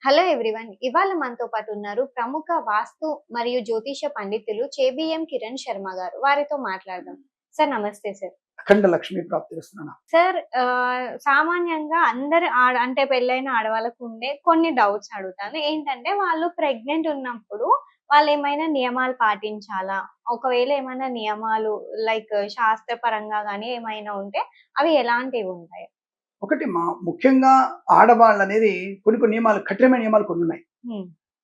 Hello everyone. ఇవాళ మనతో పాటు ఉన్నారు ప్రముఖ వాస్తు మరియు జ్యోతిష పండితులు చేబిఎం కిరణ్ శర్మ గారు. వారితో మాట్లాడదాం. సార్ నమస్తే సార్. అఖండ లక్ష్మీ ప్రాప్తిస్తున్నాను. సార్ సామాన్యంగా అందరు అంటే పెళ్ళైన ఆడవాళ్ళకు ఉండే కొన్ని డౌట్స్ అడుగుతాను. ఏంటంటే వాళ్ళు ప్రెగ్నెంట్ ఉన్నప్పుడు వాళ్ళేమైనా నియమాలు పాటించాలా? ఒకవేళ ఏమైనా నియమాలు లైక్ శాస్త్రపరంగా గాని ఏమైనా ఉంటే అవి ఎలాంటివి ఉంటాయి? ఒకటి ముఖ్యంగా ఆడవాళ్ళనేది కొన్ని నియమాలు, కఠినమైన నియమాలు కొన్ని ఉన్నాయి.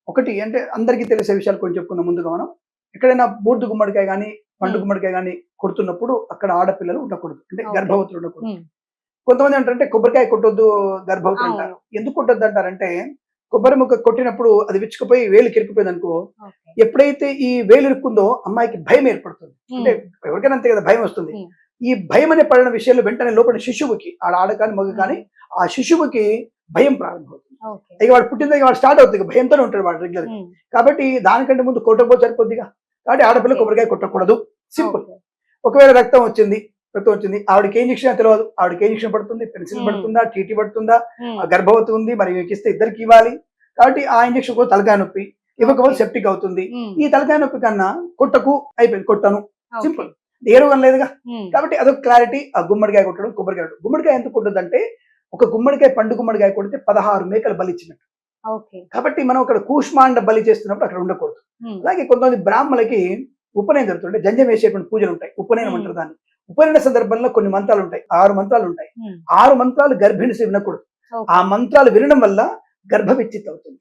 ఒకటి అంటే అందరికీ తెలిసే విషయాలు కొన్ని చెప్పుకుందాం ముందుగా మనం. ఎక్కడైనా బూర్దు గుమ్మడికాయ గానీ, పండు గుమ్మడికాయ గానీ కొడుతున్నప్పుడు అక్కడ ఆడపిల్లలు ఉండకూడదు. అంటే గర్భవతులు ఉండకూడదు. కొంతమంది ఏంటంటే కొబ్బరికాయ కొట్టొద్దు గర్భవతులు అంటారు. ఎందుకు కొట్టొద్దు అంటారంటే కొబ్బరి ముక్క కొట్టినప్పుడు అది విచ్చుకుపోయి వేలు కిరికిపోయింది అనుకో, ఎప్పుడైతే ఈ వేలు ఇరుక్కుందో అమ్మాయికి భయం ఏర్పడుతుంది. అంటే ఎవరికైనా అంతే కదా, భయం వస్తుంది. ఈ భయం అనే పడిన విషయంలో వెంటనే లోపల శిశువుకి, ఆడ కానీ మగ కానీ ఆ శిశువుకి భయం ప్రారంభమవుతుంది. ఇక వాడు పుట్టిన దగ్గర వాడు స్టార్ట్ అవుతుంది, భయంతోనే ఉంటాడు వాడు రెగ్యులర్. కాబట్టి దానికంటే ముందు కొట్టకపోతే సరిపోద్దిగా. కాబట్టి ఆడపిల్ల కొబ్బరికాయ కొట్టకూడదు, సింపుల్. ఒకవేళ రక్తం వచ్చింది ఆవిడకి ఏ ఇంజక్షన్ తెలియదు, ఆవిడకి ఏ ఇంజక్షన్ పడుతుంది, పెన్సిల్ పడుతుందా, టీటీ పడుతుందా, గర్భవతి ఉంది మరి ఇస్తే ఇద్దరికి ఇవ్వాలి. కాబట్టి ఆ ఇంజక్షన్ కూడా తలకాయ నొప్పి, ఇవ్వకపోతే సెప్టిక్ అవుతుంది. ఈ తలకాయ నొప్పి కన్నా కొట్టకు, అయిపోయింది, కొట్టను, సింపుల్. ఏ రోగం లేదుగా. కాబట్టి అదొక క్లారిటీ. ఆ గుమ్మడికాయ కొట్టడం, కొబ్బరికాయ కొట్టడం. గుమ్మడికాయ ఎందుకు కొట్టదంటే ఒక గుమ్మడికాయ, పండు గుమ్మడికాయ కొడితే 16 మేకలు బలి ఇచ్చినట్టు. కాబట్టి మనం అక్కడ కూష్మాండ బలి చేస్తున్నప్పుడు అక్కడ ఉండకూడదు. అలాగే కొంతమంది బ్రాహ్మణులకి ఉపనయనం జరుగుతుంటే జంజం వేసేటువంటి పూజలు ఉంటాయి, ఉపనయనం అంటారు దాన్ని. ఉపనయన సందర్భంలో కొన్ని మంత్రాలు ఉంటాయి, 6 మంత్రాలు ఉంటాయి. 6 మంత్రాలు గర్భిణి వినకూడదు. ఆ మంత్రాలు వినడం వల్ల గర్భ విచ్ఛిత్తి అవుతుంది.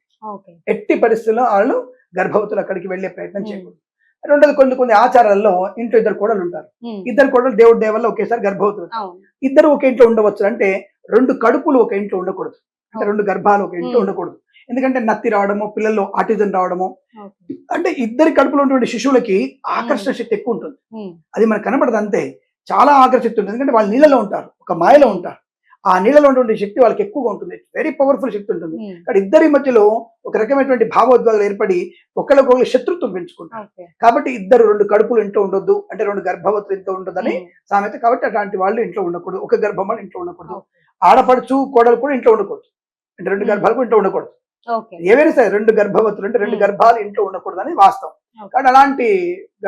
ఎట్టి పరిస్థితుల్లో వాళ్ళు గర్భవతులు అక్కడికి వెళ్లే ప్రయత్నం చేయకూడదు. రెండోది, కొన్ని ఆచారాల్లో ఇంట్లో 2 కోడలు ఉంటారు. 2 కోడలు దేవుడి దేవల్ల ఒకేసారి గర్భవతులు. ఇద్దరు ఒక ఇంట్లో ఉండవచ్చు. అంటే 2 కడుపులు ఒక ఇంట్లో ఉండకూడదు. అంటే 2 గర్భాలు ఒక ఇంట్లో ఉండకూడదు. ఎందుకంటే నత్తి రావడము, పిల్లల్లో ఆటిజం రావడము, అంటే ఇద్దరి కడుపులో ఉన్నటువంటి శిశువులకి ఆకర్షణ శక్తి ఎక్కువ ఉంటుంది. అది మనకు కనబడదు అంతే, చాలా ఆకర్షణ శక్తి ఉంటుంది. ఎందుకంటే వాళ్ళు నీళ్ళలో ఉంటారు, ఒక మాయలో ఉంటారు. ఆ నీళ్ళలో ఉన్నటువంటి శక్తి వాళ్ళకి ఎక్కువగా ఉంటుంది, వెరీ పవర్ఫుల్ శక్తి ఉంటుంది. కానీ ఇద్దరి మధ్యలో ఒక రకమైనటువంటి భావోద్వేగాలు ఏర్పడి ఒకళ్ళకొకళ్ళు శత్రుత్వం పెంచుకుంటారు. కాబట్టి 2 కడుపులు ఇంట్లో ఉండొద్దు, అంటే 2 గర్భవతులు ఇంట్లో ఉండొద్దని సామెత. కాబట్టి అట్లాంటి వాళ్ళు ఇంట్లో ఉండకూడదు, ఒక గర్భం వాళ్ళు ఇంట్లో ఉండకూడదు. ఆడపడుచు కోడలు కూడా ఇంట్లో ఉండకూడదు, అంటే 2 గర్భాలు కూడా ఇంట్లో ఉండకూడదు. ఏవైనా సరే 2 గర్భవతులు అంటే 2 గర్భాలు ఇంట్లో ఉండకూడదు అని వాస్తవం. కానీ అలాంటి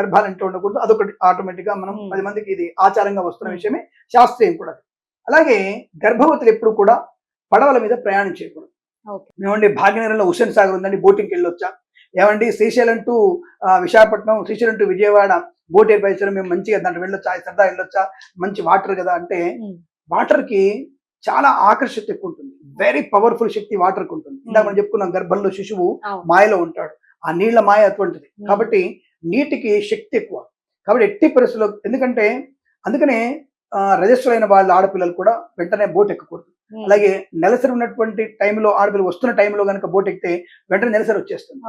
గర్భాలు ఇంట్లో ఉండకూడదు, అదొకటి ఆటోమేటిక్ గా మనం 10 మందికి ఇది ఆచారంగా వస్తున్న విషయమే, శాస్త్రీయం కూడా. అలాగే గర్భవతులు ఎప్పుడు కూడా పడవల మీద ప్రయాణం చేయకూడదు. ఏమండి భాగ్యనగరంలో హుస్సేన్ సాగర్ ఉందండి, బోటింగ్కి వెళ్ళొచ్చా? ఏమండి Srisailam to Visakhapatnam, Srisailam to Vijayawada boat ఏర్పరిచారు, మేము మంచిగా దాంట్లో వెళ్ళొచ్చా, సరదా వెళ్ళొచ్చా, మంచి వాటర్ కదా అంటే వాటర్ కి చాలా ఆకర్షణ ఎక్కువ ఉంటుంది, వెరీ పవర్ఫుల్ శక్తి వాటర్ కి ఉంటుంది. ఇందాక మనం చెప్పుకున్నాం, గర్భంలో శిశువు మాయలో ఉంటాడు, ఆ నీళ్ల మాయ అటువంటిది. కాబట్టి నీటికి శక్తి ఎక్కువ. కాబట్టి ఎట్టి పరిస్థితుల్లో, ఎందుకంటే అందుకనే రజస్సులైన వాళ్ళ ఆడపిల్లలు కూడా వెంటనే బోట్ ఎక్కకూడదు. అలాగే నెలసరి ఉన్నటువంటి టైంలో ఆడపిల్లలు వస్తున్న టైంలో కనుక బోట్ ఎక్కితే వెంటనే నెలసరి వచ్చేస్తుంది,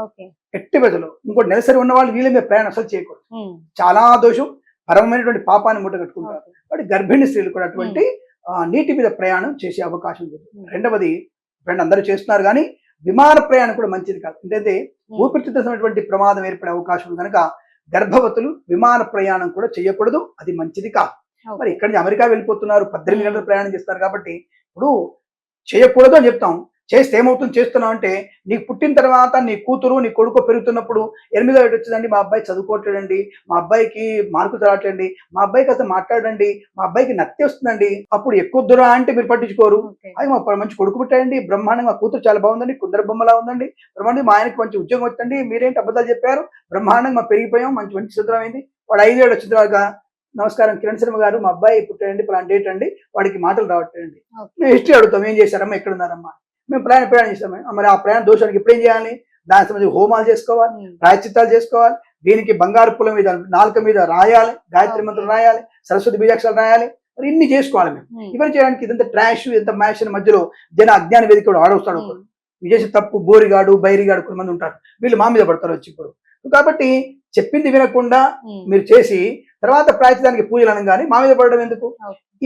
ఎట్టి బదులు. ఇంకోటి, నెలసరి ఉన్న వాళ్ళు నీళ్ళ మీద ప్రయాణం అసలు చేయకూడదు, చాలా దోషం, పరమైనటువంటి పాపాన్ని మూట కట్టుకుంటారు. కాబట్టి గర్భిణీ స్త్రీలు కూడా అటువంటి నీటి మీద ప్రయాణం చేసే అవకాశం ఉంది. రెండవది, అందరూ చేస్తున్నారు కానీ విమాన ప్రయాణం కూడా మంచిది కాదు. అంటే ఊపిరితిత్తులటువంటి ప్రమాదం ఏర్పడే అవకాశం ఉంది కనుక గర్భవతులు విమాన ప్రయాణం కూడా చేయకూడదు, అది మంచిది కాదు. మరి ఇక్కడి నుంచి అమెరికా వెళ్ళిపోతున్నారు, 18 గంటలు ప్రయాణం చేస్తారు. కాబట్టి ఇప్పుడు చేయకూడదు అని చెప్తాం, చేస్తే ఏమవుతుంది, చేస్తున్నాం అంటే నీకు పుట్టిన తర్వాత నీ కూతురు నీ కొడుకు పెరుగుతున్నప్పుడు 8వ ఏడు వచ్చిందండి, మా అబ్బాయి చదువుకోవట్లేదండి, మా అబ్బాయికి మార్కులు రావట్లేండి, మా అబ్బాయికి అసలు మాట్లాడండి, మా అబ్బాయికి నత్తి వస్తుందండి, అప్పుడు ఎక్కువ దూరం అంటే మీరు పట్టించుకోరు. అది మా మంచి కొడుకు పుట్టాయండి, బ్రహ్మాండంగా, మా కూతురు చాలా బాగుందండి, కుందర బొమ్మలా ఉందండి, బ్రహ్మాండంగా మా ఆయనకి మంచి ఉద్యోగం వచ్చిందండి, మీరేంటి అబద్ధాలు చెప్పారు, బ్రహ్మాండంగా పెరిగిపోయాం, మంచి శుద్రం అయింది. వాడు 5 ఏడు వచ్చిన తర్వాత, నమస్కారం కిరణ్ శర్మ గారు, మా అబ్బాయి పుట్టాడండి, పలానా డేట్ అండి, వాడికి మాటలు రావట్లేదండి. మేము హిస్టరీ అడుగుతాం, ఏం చేశారమ్మా, ఎక్కడున్నారమ్మా, మేము ప్రయాణం చేస్తాము. మరి ఆ ప్రయాణ దోషానికి ఇప్పుడు ఏం చేయాలి, దానికి సంబంధించి హోమాలు చేసుకోవాలి, ప్రాయశ్చిత్తాలు చేసుకోవాలి, దీనికి బంగారు పుల్ల మీద నాలుక మీద రాయాలి, గాయత్రి మంత్రం రాయాలి, సరస్వతి బీజాక్షరాలు రాయాలి, మరి ఇన్ని చేసుకోవాలి మేము. ఇవన్నీ చేయడానికి ఇదంతా ట్రాష్, ఇంత మ్యాష్ మధ్యలో జన అజ్ఞాన వేదిక ఆడవస్తాడు. ఇది చేసి తప్పు బోరిగాడు బైరిగాడు కొంతమంది ఉంటారు, వీళ్ళు మా మీద పడతారు వచ్చి ఇప్పుడు. కాబట్టి చెప్పింది వినకుండా మీరు చేసి తర్వాత ప్రాయశ్చిత్తానికి పూజలు అనగానే మా మీద పడడం ఎందుకు?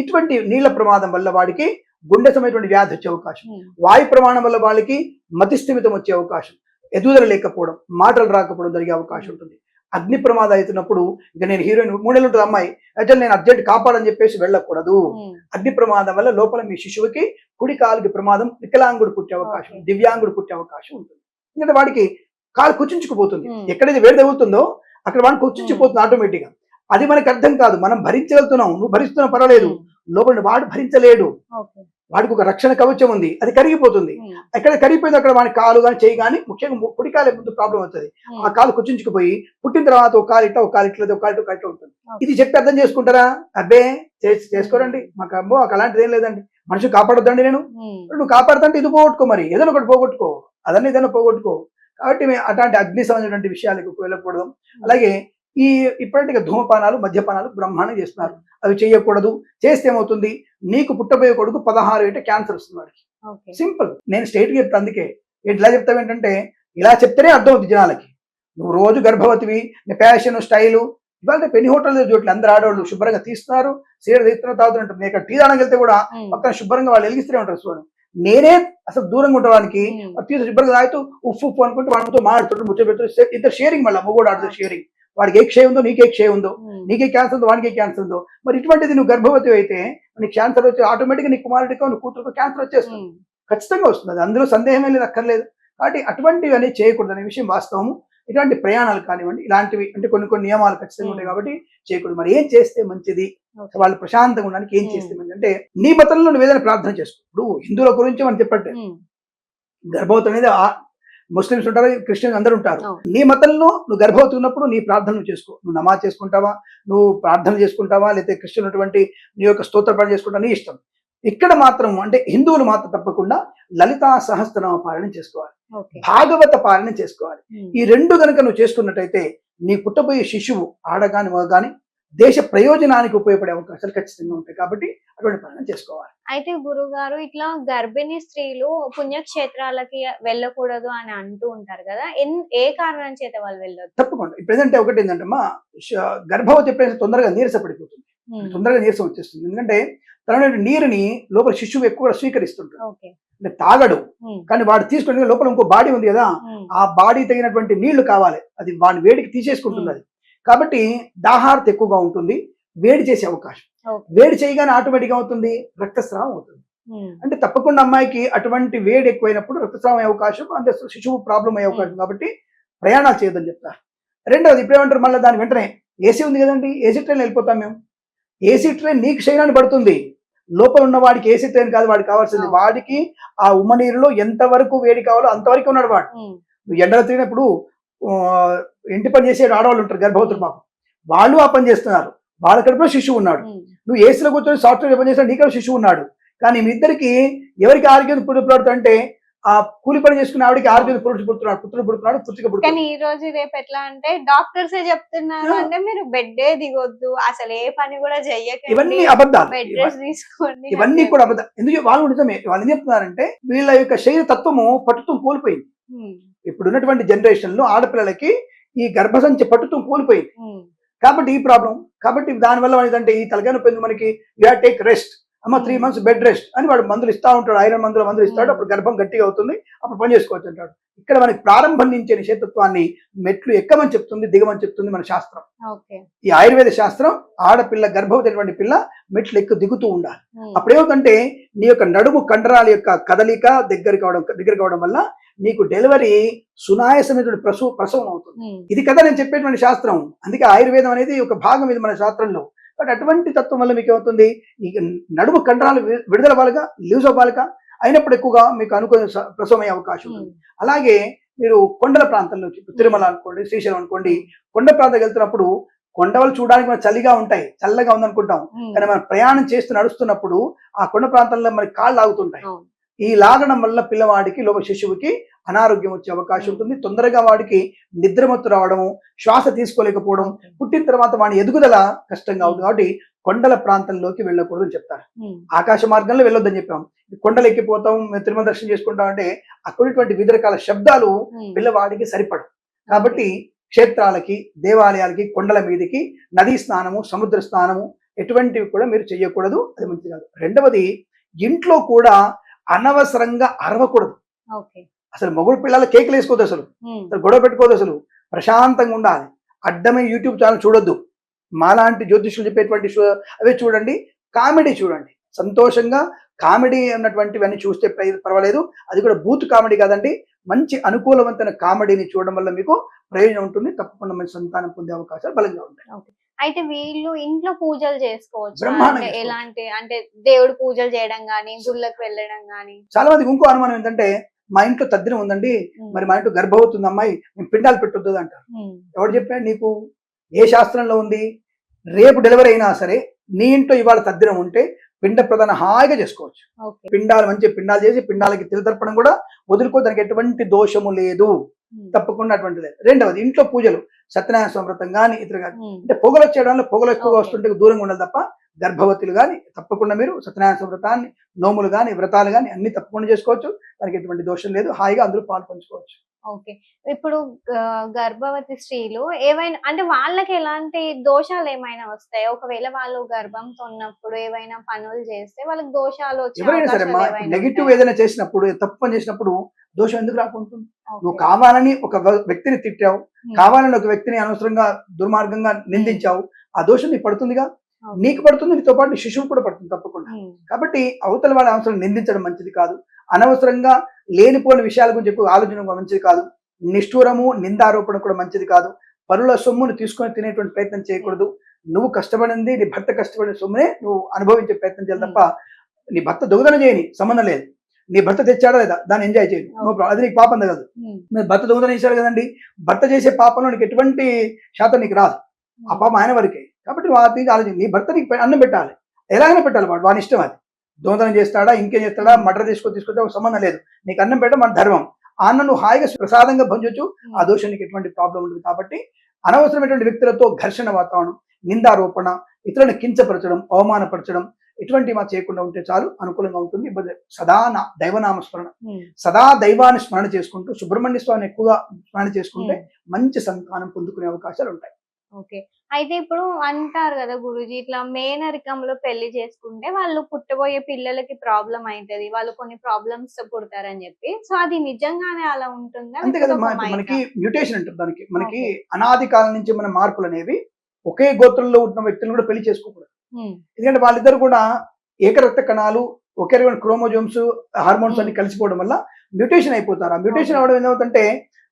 ఇటువంటి నీళ్ల ప్రమాదం వల్ల వాడికి గుండె సమయటువంటి వ్యాధి వచ్చే అవకాశం, వాయు ప్రమాణం వల్ల వాళ్ళకి మతిస్థిమితం వచ్చే అవకాశం, ఎదుగుదల లేకపోవడం, మాటలు రాకపోవడం జరిగే అవకాశం ఉంటుంది. అగ్ని ప్రమాదం అవుతున్నప్పుడు ఇక నేను హీరోయిన్ 3 నెలలు ఉంటుంది అమ్మాయి అయితే నేను అర్జెంట్ కాపాడని చెప్పేసి వెళ్ళకూడదు. అగ్ని ప్రమాదం వల్ల లోపల మీ శిశువుకి కుడి కాలుకి ప్రమాదం, వికలాంగుడు పుట్టే అవకాశం, దివ్యాంగుడు పుట్టే అవకాశం ఉంటుంది. ఎందుకంటే వాడికి కాలు కుచించుకుపోతుంది. ఎక్కడైతే వేడి తగులుతుందో అక్కడ వాడికి కుచించిపోతుంది ఆటోమేటిక్ గా. అది మనకు అర్థం కాదు. మనం భరించగలుగుతున్నాం, నువ్వు భరిస్తున్నావు పర్వాలేదు, లోపల వాడు భరించలేడు. వాడికి ఒక రక్షణ కవచం ఉంది, అది కరిగిపోతుంది. ఎక్కడ కరిగిపోయింది అక్కడ వాడి కాలు కానీ చేయి కానీ, ముఖ్యంగా కుడి కాలు ముందు ప్రాబ్లం అవుతుంది. ఆ కాలు కుచించుకుపోయి పుట్టిన తర్వాత ఒక కాలు ఇట్లా, ఒక కాలు ఇట్లా, ఒక కాలు ఇట్లా ఉంటుంది. ఇది చెప్పి అర్థం చేసుకుంటారా? అబ్బే చేసుకోరండి, మాకు అమ్మో అలాంటిది ఏం లేదండి, మనిషి కాపాడొద్దండి. నువ్వు కాపాడుతుంటే ఇది పోగొట్టుకో, మరి ఏదైనా ఒకటి పోగొట్టుకో, అదన్నీ ఏదైనా పోగొట్టుకో. కాబట్టి అట్లాంటి అగ్ని సంబంధించినటువంటి విషయాలకు వెళ్ళకూడదు. అలాగే ఈ ఇప్పటికే ధూమపానాలు, మద్యపానాలు బ్రహ్మాండం చేస్తున్నారు, అవి చేయకూడదు. చేస్తే ఏమవుతుంది, నీకు పుట్టబోయే కొడుకు 16 ఏట క్యాన్సర్ వస్తుంది వాడికి. సింపుల్, నేను స్ట్రైట్గా చెప్తాను. అందుకే ఇట్లా చెప్తావు ఏంటంటే, ఇలా చెప్తేనే అర్థం అవుతుంది జనాలకి. నువ్వు రోజు గర్భవతివి, నీ ఫ్యాషన్ స్టైలు, ఇవాళ పెళ్లి హోటల్ చూడట్లేదు, అందరు ఆడవాళ్ళు శుభ్రంగా తీస్తున్నారు, సీర తీస్తున్నారు, తాగుతుంటారు. నేను ఇక్కడ టీ తాగడానికి వెళ్తే కూడా పక్కన శుభ్రంగా వాళ్ళు వెలిగిస్తూనే ఉంటారు. చూడండి, నేనే అసలు దూరంగా ఉండడానికి తీసు శుభ్రంగా తాగుతూ ఉప్పు ఉప్పు అనుకుంటూ వాళ్ళతో మాడుతుంటారు, ముచ్చట పెడుతూ ఇద్దరు షేరింగ్, మళ్ళీ మొగోడు ఆడుతూ షేరింగ్. వాడికి ఏ క్షయ ఉందో నీకే క్షయ ఉందో, నీకే క్యాన్సర్ ఉందో వాడికే క్యాన్సర్ ఉందో. మరి ఇటువంటిది నువ్వు గర్భవతి అయితే నీకు క్యాన్సర్ వచ్చి ఆటోమేటిక్గా నీ కుమారుడికో నీ కూతురుకో క్యాన్సర్ వచ్చేస్తుంది, ఖచ్చితంగా వస్తుంది. అందులో సందేహమే లేదు, అక్కర్లేదు. కాబట్టి అటువంటివి అనేది చేయకూడదు అనే విషయం వాస్తవము. ఇటువంటి ప్రయాణాలు కానివ్వండి, ఇలాంటివి అంటే కొన్ని నియమాలు ఖచ్చితంగా ఉంటాయి కాబట్టి చేయకూడదు. మరి ఏం చేస్తే మంచిది, వాళ్ళు ప్రశాంతంగా ఉండడానికి ఏం చేస్తే మంచిది అంటే, నీ మతంలో నువ్వు ఏదైనా ప్రార్థన చేసుకో. ఇప్పుడు హిందువుల గురించి మనం చెప్పట్టే, గర్భవతి అనేది ముస్లిమ్స్ ఉంటారు, క్రిస్టియన్స్ అందరూ ఉంటారు. నీ మతంలో నువ్వు గర్భవతి ఉన్నప్పుడు నీ ప్రార్థనలు చేసుకో. నువ్వు నమాజ్ చేసుకుంటావా, నువ్వు ప్రార్థన చేసుకుంటావా, లేకపోతే క్రిస్టియన్ అటువంటి నీ యొక్క స్తోత్రపాఠం చేసుకుంటా, నీ ఇష్టం. ఇక్కడ మాత్రం అంటే హిందువులు మాత్రం తప్పకుండా లలితా సహస్రనామ పారాయణం చేసుకోవాలి, భాగవత పారాయణం చేసుకోవాలి. ఈ రెండు కనుక నువ్వు చేసుకున్నట్టయితే నీ పుట్టబోయే శిశువు ఆడగాని మగగాని దేశ ప్రయోజనానికి ఉపయోగపడే అవకాశాలు ఖచ్చితంగా ఉంటాయి. కాబట్టి అటువంటి పాలన చేసుకోవాలి. అయితే గురుగారు, ఇట్లా గర్భిణీ స్త్రీలు పుణ్యక్షేత్రాలకి వెళ్ళకూడదు అని అంటూ ఉంటారు కదా, ఏ కారణం చేత వాళ్ళు వెళ్ళదు? తప్పకుండా. ప్రెసెంట్ ఒకటి ఏంటంటే మా గర్భవతి ఎప్పుడైతే తొందరగా నీరసపడిపోతుంది, తొందరగా నీరసం వచ్చేస్తుంది. ఎందుకంటే తన నీరుని లోపల శిశువు ఎక్కువ స్వీకరిస్తుంటాడు, అంటే తాగడు. కానీ వాడు తీసుకుని లోపల ఇంకో బాడీ ఉంది కదా, ఆ బాడీ తగినటువంటి నీళ్లు కావాలి, అది వాడి వేడికి తీసేసుకుంటుంది. అది కాబట్టి దాహార్త ఎక్కువగా ఉంటుంది, వేడి చేసే అవకాశం. వేడి చేయగానే ఆటోమేటిక్ అవుతుంది, రక్తస్రావం అవుతుంది. అంటే తప్పకుండా అమ్మాయికి అటువంటి వేడి ఎక్కువైనప్పుడు రక్తస్రావం అయ్యే అవకాశం, అంటే శిశువు ప్రాబ్లం అయ్యే అవకాశం. కాబట్టి ప్రయాణాలు చేయొద్దని చెప్తారు. రెండవది ఇప్పుడు ఏమంటారు, మళ్ళీ దాని వెంటనే ఏసీ ఉంది కదండి, ఏసీ ట్రైన్ వెళ్ళిపోతాం మేము. ఏసీ ట్రైన్ నీకు శరీరాన్ని పడుతుంది, లోపల ఉన్న వాడికి ఏసీ ట్రైన్ కాదు వాడికి కావాల్సింది. వాడికి ఆ ఉమ్మ నీరులో ఎంతవరకు వేడి కావాలో అంతవరకు ఉన్నాడు వాడు. నువ్వు ఎండలో తిరిగినప్పుడు ఇంటి పని చేసే ఆడవాళ్ళు ఉంటారు, గర్భవతులు, పాపం వాళ్ళు ఆ పని చేస్తున్నారు, వాళ్ళ కడుపులో శిశువు ఉన్నాడు. నువ్వు ఏసీలో కూర్చొని సాఫ్ట్వేర్ పని చేసినా నీకు శిశువు ఉన్నాడు. కానీ మీ ఇద్దరికి ఎవరికి ఆరోగ్యం పుట్టుపడుతుంది అంటే, ఆ కూలి పని చేసుకున్న ఆవిడకి ఆరోగ్యం పుట్టుడు పుడుతున్నాడు, పుట్టుక పుడుతున్నాడు. కానీ ఈ రోజు రేపు ఎట్లా అంటే డాక్టర్సే చెప్తున్నారు, అంటే మీరు బెడ్డే దిగొద్దు, అసలు ఏ పని కూడా చెయ్యకండి, ఇవన్నీ అబద్ధాలు, బెడ్ రెస్ట్ తీసుకోండి, ఇవన్నీ కూడా అబద్ధాలు. ఎందుకు వాళ్ళు నిజమే, వాళ్ళు ఏం చెప్తున్నారంటే వీళ్ళ యొక్క శరీర తత్వము పట్టుతూ కోల్పోయింది. ఇప్పుడు ఉన్నటువంటి జనరేషన్ లో ఆడపిల్లలకి ఈ గర్భసంచి పట్టుతూ కోల్పోయింది. కాబట్టి ఈ ప్రాబ్లం. కాబట్టి దానివల్ల ఏంటంటే ఈ తలకాయ నొప్పి మనకి, యూ హ్యావ్ టేక్ రెస్ట్ అమ్మ, 3 months బెడ్ రెస్ట్ అని వాడు మందులు ఇస్తా ఉంటాడు, ఐరన్ మందులు ఇస్తాడు. అప్పుడు గర్భం గట్టిగా అవుతుంది, అప్పుడు పని చేసుకోవచ్చు అంటాడు. ఇక్కడ మనకి ప్రారంభం నుంచే నిషేధత్వాన్ని మెట్లు ఎక్కమని చెప్తుంది, దిగమని చెప్తుంది మన శాస్త్రం. ఈ ఆయుర్వేద శాస్త్రం ఆడపిల్ల గర్భవతి అయినటువంటి పిల్ల మెట్లు ఎక్కువ దిగుతూ ఉండాలి. అప్పుడేమవుతుంటే నీ యొక్క నడుము కండరాల యొక్క కదలిక దగ్గర కావడం వల్ల నీకు డెలివరీ సునాయాసమైనటువంటి ప్రసవం అవుతుంది. ఇది కదా నేను చెప్పేటువంటి శాస్త్రం. అందుకే ఆయుర్వేదం అనేది ఒక భాగం ఇది మన శాస్త్రంలో. బట్ అటువంటి తత్వం వల్ల మీకు ఏమవుతుంది, ఈ నడుము కండరాలు విడుదల వాళ్ళగా లీవ్స్ అవ్వాలిగా అయినప్పుడు ఎక్కువగా మీకు అనుకునే ప్రసవం అయ్యే అవకాశం ఉంటుంది. అలాగే మీరు కొండల ప్రాంతంలో, తిరుమల అనుకోండి, శ్రీశైలం అనుకోండి, కొండ ప్రాంతానికి వెళ్తున్నప్పుడు కొండలు చూడడానికి మనం చలిగా ఉంటాయి, చల్లగా ఉందనుకుంటాం. కానీ మనం ప్రయాణం చేస్తూ నడుస్తున్నప్పుడు ఆ కొండ ప్రాంతంలో మనకి కాళ్ళు లాగుతుంటాయి. ఈ లాగడం వల్ల పిల్లవాడికి లోపల శిశువుకి అనారోగ్యం వచ్చే అవకాశం ఉంటుంది. తొందరగా వాడికి నిద్రమత్తు రావడము, శ్వాస తీసుకోలేకపోవడం, పుట్టిన తర్వాత వాడి ఎదుగుదల కష్టంగా అవుతుంది. కాబట్టి కొండల ప్రాంతంలోకి వెళ్ళకూడదని చెప్తారు. ఆకాశ మార్గంలో వెళ్ళొద్దని చెప్పాం. కొండలు ఎక్కిపోతాం, తిరుమల దర్శనం చేసుకుంటాం అంటే అక్కడటువంటి వివిధ రకాల శబ్దాలు పిల్లవాడికి సరిపడవు. కాబట్టి క్షేత్రాలకి, దేవాలయాలకి, కొండల మీదకి నదీ స్నానము, సముద్ర స్నానము ఎటువంటివి కూడా మీరు చేయకూడదు, అది మంచిది కాదు. రెండవది, ఇంట్లో కూడా అనవసరంగా అరవకూడదు. అసలు మొగుడు పిల్లల కేకులు వేసుకోవద్దు, అసలు గొడవ పెట్టుకోవద్దు, అసలు ప్రశాంతంగా ఉండాలి. అడ్డమైన యూట్యూబ్ ఛానల్ చూడొద్దు. మాలాంటి జ్యోతిష్యులు చెప్పేటువంటి అవే చూడండి. కామెడీ చూడండి. సంతోషంగా కామెడీ ఉన్నటువంటివన్నీ చూస్తే పర్వాలేదు. అది కూడా బూత్ కామెడీ కాదండి. మంచి అనుకూలవంతమైన కామెడీని చూడడం వల్ల మీకు ప్రయోజనం ఉంటుంది. తప్పకుండా మంచి సంతానం పొందే అవకాశాలు బలంగా ఉంటాయి. అయితే వీళ్ళు ఇంట్లో పూజలు చేసుకోవచ్చు. బ్రహ్మాండంగా అంటే ఎలాంటి అంటే దేవుడు పూజలు చేయడం గానీ, గుళ్ళకి వెళ్ళడం గానీ. చాలా మందికి ఇంకో అనుమానం ఏంటంటే, మా ఇంట్లో తద్దినం ఉందండి, మరి మా ఇంట్లో గర్భవతి ఉంది అమ్మాయి, మేము పిండాలు పెట్టొద్దు అంటారు. ఎవరు చెప్పాడు నీకు? ఏ శాస్త్రంలో ఉంది? రేపు డెలివరీ అయినా సరే నీ ఇంట్లో ఇవాళ తద్దినం ఉంటే పిండ ప్రదానం హాయిగా చేసుకోవచ్చు. పిండాలు మంచి పిండాలు చేసి పిండాలకి తిలతర్పణం కూడా వదులుకో, దానికి ఎటువంటి దోషము లేదు. తప్పకుండా అటువంటి లేదు. రెండవది, ఇంట్లో పూజలు సత్యనారాయణ స్వామి వ్రతం కానీ ఇతర కానీ, అంటే పొగలు వచ్చేయడం వల్ల పొగలు ఎక్కువగా వస్తుంటే దూరంగా ఉండాలి తప్ప, గర్భవతులు కానీ తప్పకుండా మీరు సత్యనారాయణ స్వామి వ్రతాన్ని, నోములు కానీ వ్రతాలు కానీ అన్ని తప్పకుండా చేసుకోవచ్చు. దానికి ఎటువంటి దోషం లేదు. హాయిగా అందరూ పాలు పంచుకోవచ్చు. ఓకే. ఇప్పుడు గర్భవతి స్త్రీలు ఏవైనా అంటే వాళ్ళకి ఎలాంటి దోషాలు ఏమైనా వస్తాయా? ఒకవేళ వాళ్ళు గర్భంతో ఉన్నప్పుడు ఏవైనా పనులు చేస్తే వాళ్ళకి దోషాలు వచ్చే ఎవరైనా సరే అవకాశాలు ఏమైనా నెగిటివ్ ఉంటాయా? ఏదైనా చేసినప్పుడు, తప్పు పని చేసినప్పుడు దోషం ఎందుకు రాకుంటుంది? నువ్వు కావాలని ఒక వ్యక్తిని తిట్టావు, కావాలని ఒక వ్యక్తిని అనవసరంగా దుర్మార్గంగా నిందించావు, ఆ దోషం నీకు పడుతుందిగా. నీకు పడుతుంది, నీతో పాటు శిశువు కూడా పడుతుంది తప్పకుండా. కాబట్టి అవతల వాళ్ళ అవసరం నిందించడం మంచిది కాదు. అనవసరంగా లేనిపోని విషయాల గురించి ఎక్కువ ఆలోచన మంచిది కాదు. నిష్ఠూరము, నిందారోపణ కూడా మంచిది కాదు. పరుల సొమ్మును తీసుకొని తినేటువంటి ప్రయత్నం చేయకూడదు. నువ్వు కష్టపడింది, నీ భర్త కష్టపడిన సొమ్మునే నువ్వు అనుభవించే ప్రయత్నం చేయాలి తప్ప, నీ భర్త దొంగతనం చేయని సంబంధం లేదు. నీ భర్త తెచ్చాడా లేదా దాన్ని ఎంజాయ్ చేయండి, నో ప్రాబ్లం. అది నీకు పాపం తగదు. మీరు భర్త దొంగతనం చేశాడు కదండి, భర్త చేసే పాపంలో నీకు ఎటువంటి శాతం నీకు రాదు. ఆ పాపం ఆయన వరకే. కాబట్టి వాటి ఆలోచన, నీ భర్త నీకు అన్నం పెట్టాలి, ఎలాగైనా పెట్టాలి, వాడి ఇష్టం. అది దొంగతనం చేస్తాడా, ఇంకేం చేస్తాడా, మటర్ తీసుకొచ్చా సంబంధం లేదు. నీకు అన్నం పెట్టడం మన ధర్మం. ఆ అన్నం నువ్వు హాయిగా ప్రసాదంగా భంజొచ్చు. ఆ దోషం నీకు ఎటువంటి ప్రాబ్లం ఉంటుంది. కాబట్టి అనవసరమైనటువంటి వ్యక్తులతో ఘర్షణ వాతావరణం, నిందారోపణ, ఇతరులను కించపరచడం, అవమానపరచడం ఇటువంటి మా చేయకుండా ఉంటే చాలు, అనుకూలంగా ఉంటుంది. సదా దైవనామ స్మరణ, సదా దైవాన్ని స్మరణ చేసుకుంటూ సుబ్రహ్మణ్య స్వామిని ఎక్కువగా స్మరణ చేసుకుంటే మంచి సంతానం పొందుకునే అవకాశాలు ఉంటాయి. ఓకే. అయితే ఇప్పుడు అంటారు కదా గురూజీ, ఇట్లా మేనరికంలో పెళ్లి చేసుకుంటే వాళ్ళు పుట్టబోయే పిల్లలకి ప్రాబ్లం అవుతుంది, వాళ్ళు కొన్ని ప్రాబ్లమ్స్ పుడతారని చెప్పి. సో అది నిజంగానే అలా ఉంటుందా? అంతే కదా, మనకి మ్యూటేషన్ అంటారు దానికి. మనకి అనాది కాలం నుంచి మన మార్పులు అనేవి ఒకే గోత్రంలో ఉన్న వ్యక్తులను కూడా పెళ్లి చేసుకోకూడదు. ఎందుకంటే వాళ్ళిద్దరు కూడా ఏకరక్త కణాలు, ఒకే రకమైన క్రోమోజోమ్స్, హార్మోన్స్ అన్ని కలిసిపోవడం వల్ల మ్యూటేషన్ అయిపోతారు. ఆ మ్యూటేషన్ అవడం ఏమవుతుందంటే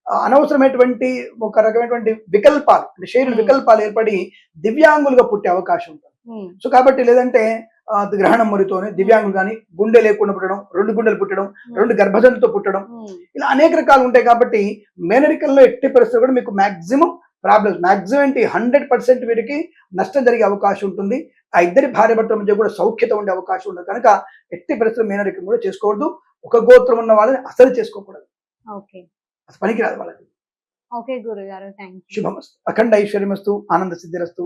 అనవసరమైనటువంటి ఒక రకమైనటువంటి వికల్పాలు, అంటే శరీర వికల్పాలు ఏర్పడి దివ్యాంగులుగా పుట్టే అవకాశం ఉంటుంది. సో కాబట్టి లేదంటే గ్రహణం మురితోనే దివ్యాంగులు కానీ, గుండె లేకుండా పుట్టడం, 2 గుండెలు పుట్టడం, 2 గర్భజంతుతో పుట్టడం, ఇలా అనేక రకాలు ఉంటాయి. కాబట్టి మేనరికల్లో ఎట్టి పరిస్థితులు కూడా మీకు మాక్సిమం ప్రాబ్లమ్స్, మాక్సిమం ఏంటి 100% వీరికి నష్టం జరిగే అవకాశం ఉంటుంది. ఆ ఇద్దరి భార్య భర్తల మధ్య కూడా సౌఖ్యత ఉండే అవకాశం ఉండదు. కనుక ఎట్టి పరిస్థితులు మేనరికం కూడా చేసుకోవద్దు. ఒక గోత్రం ఉన్న వాళ్ళని అసలు చేసుకోకూడదు. అసలు పనికిరాదు వాళ్ళకి. ఓకే గురుగారు, థ్యాంక్ యూ. శుభమస్తు. అఖండ ఐశ్వర్యమస్తు, ఆనంద సిద్ధిరస్తు.